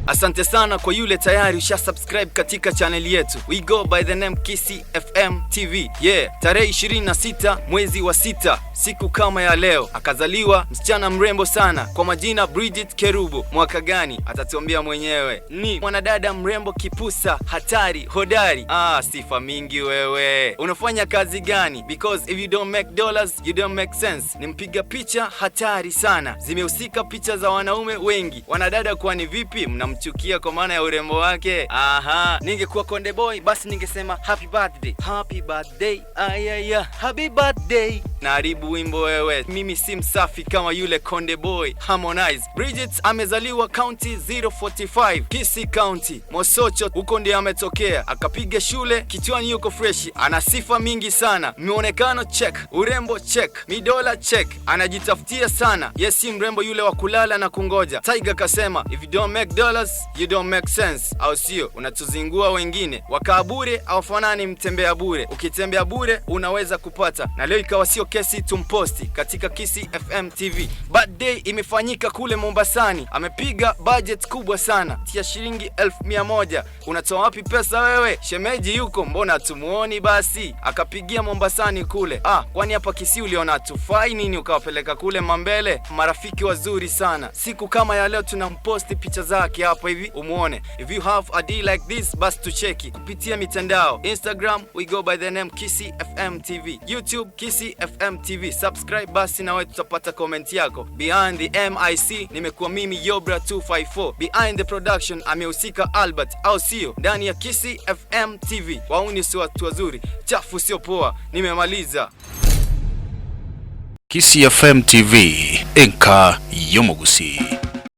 Asante sana kwa yule tayari usha subscribe katika channel yetu. We go by the name Kisii FM TV. Tarehe 26 mwezi wa 6, siku kama ya leo, akazaliwa msichana mrembo sana kwa majina Bridget Kerubo. Mwaka gani atatuambia mwenyewe. Ni mwanadada mrembo, kipusa, hatari, hodari. Sifa mingi wewe. Unafanya kazi gani? Because if you don't make dollars, you don't make sense. Ni mpiga picha hatari sana. Zimehusika picha za wanaume wengi. Wanadada kwani vipi? Mnamchukia kwa maana ya urembo wake? Ningekuwa Konde Boy basi ningesema happy birthday. Happy birthday. Happy birthday. Naharibu wimbo wewe. Mimi si msafi kama yule Konde Boy Harmonize. Bridget amezaliwa county 045, Kisii County, Mosocho, huko ndiye ametokea. Akapiga shule, kichwani yuko fresh. Ana sifa mingi sana. Muonekano check, urembo check, midola check. Anajitafutia sana. Si mrembo yule wa kulala na kungoja. Tiger kasema if you don't make dollars, you don't make sense. Au sio? Unatuzingua wengine. Wakaa bure au fanani mtembea bure. Ukitembea bure unaweza kupata. Na leo ikawa sio kesi, tumposti katika Kisii FM TV. Birthday imefanyika kule Mombasani. Amepiga budget kubwa sana, tia shilingi 1,100. Unatoa wapi pesa wewe? Shemeji yuko, mbona tumuoni basi? Akapigia Mombasani kule. Kwani hapa Kisii uliona tufai nini ukawapeleka kule Mambele? Marafiki wazuri sana. Siku kama ya leo tunamposti picha zake hapa hivi umuone. If you have a day like this, basi tucheki kupitia mitandao. Instagram we go by the name Kisii FM TV. YouTube Kisii FM TV. Subscribe basi na wewe tutapata comment yako. Behind the MIC nimekuwa mimi Yobra 254. Behind the production amehusika Albert, au sio? Ndani ya Kisii FM TV. Wauni si watu wazuri, chafu sio poa. Nimemaliza. Kisii FM TV, enka yomogusi.